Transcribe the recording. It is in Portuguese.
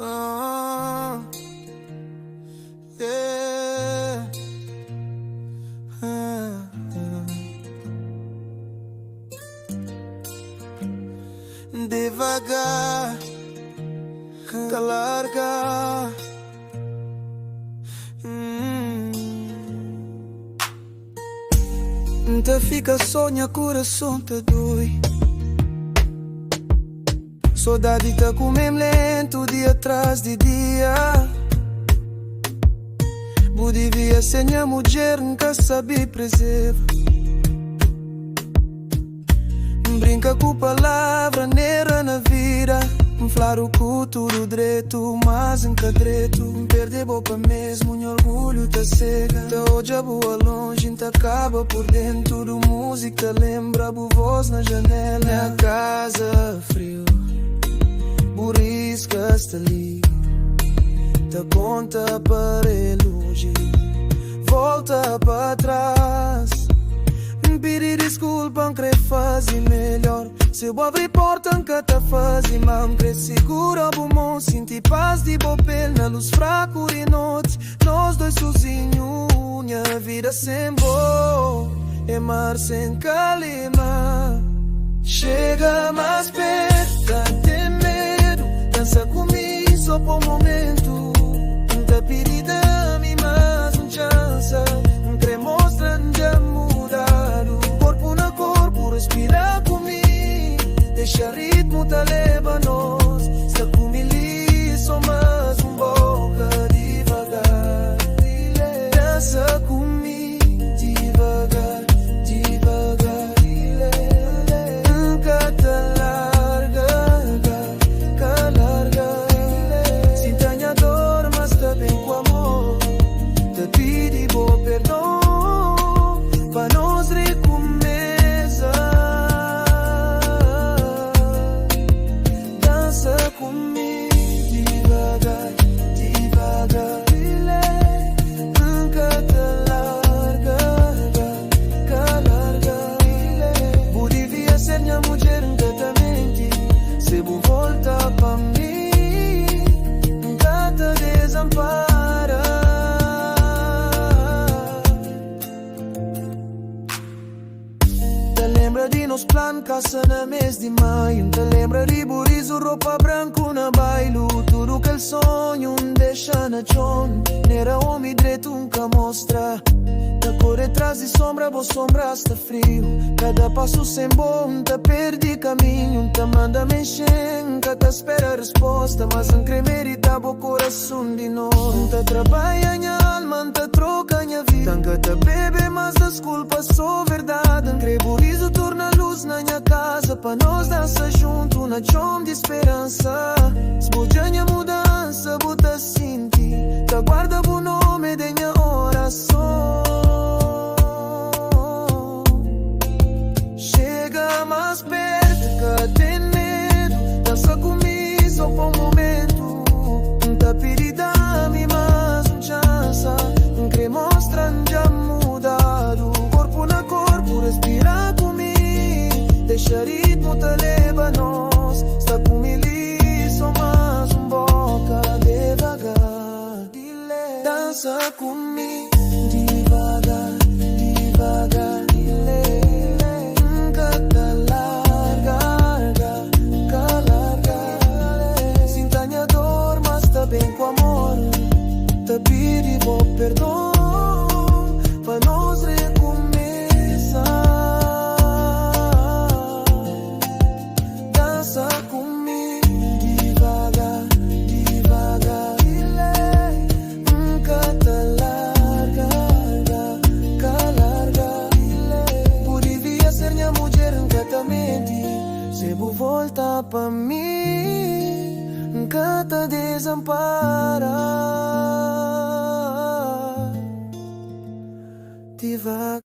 Ah, yeah. Devagar, que larga. Te fica sonha, coração te dói. Saudade tá comendo lento, dia atrás de dia. Bu devia ser minha mulher, nunca sabe preservar. Brinca com palavra, neira na vida. Falar o cu, tudo direito, mas nunca direito. Perder boca mesmo, meu orgulho tá cega. Tá hoje a boa longe, tá acaba por dentro do música. Lembra a voz na janela. Na casa frio, burisca está ali. Tá conta para longe, volta para trás. Pedir desculpa, não querer fazer melhor. Se eu abrir porta, nunca tá fazendo mal. Não querer segura o bom, sentir paz de bopel na luz fraca de noite. Nós dois sozinhos, minha vida sem boa, é mar sem calma. Chega mais perto, tá tem medo. Dança comigo só por um momento. Não tá pedindo a mim mais uma chance. Não querer mostrar, não já mudado. Corpo na corpo, respira comigo. Deixa ritmo tá leva nós. Está comigo, só mais boca devagar. Dança comigo devagar, devagar. Nunca te larga, larga. Sinta a dor, mas tá bem com amor. Te pedi bom perdão, pra nós recomeçar. Dança comigo devagar, devagar. Nunca te larga, larga. Bu devia ser minha mulher, nunca te menti. Se bu volta pra mim, nunca te desampara. Te lembra de nos plan, casa na mês de maio. Te lembra de burizo, roupa branca na bailo. Tudo que el sonho deixa na chão. Nera homem direito nunca mostra. Te corre atrás de sombra, vos sombra está frio. Cada passo sem bom, te perde caminho. Te manda mexer, nunca te espera resposta. Mas não crê merita o coração de novo. Te trabalha minha alma, te troca minha vida. Nunca te bebe, mas as culpas são verdade. Não crê burizo, torna luz na minha casa. Pra nós dançar junto na chão de esperança. Esbuja minha mudança, buta sinti. Te guarda o nome de minha oração. Chega mais perto, que tem medo. Dança comigo só por um momento. Não tá pedindo a mim mais uma chance. Não quer mostrar, não já mudado. Corpo na corpo, respira comigo. Deixa ritmo te leva nós. Está comigo, só mais boca devagar. Dança comigo devagar, devagar. Nunca te larga, larga. Sinta a dor, mas tá bem com amor. Te pedi bom perdão, pra nós recomeçar. Dança comigo devagar, devagar. Nunca te larga, larga. Bu devia ser minha mulher, nunca te menti. Se bu volta pra mim, nunca te desampara. Devagar.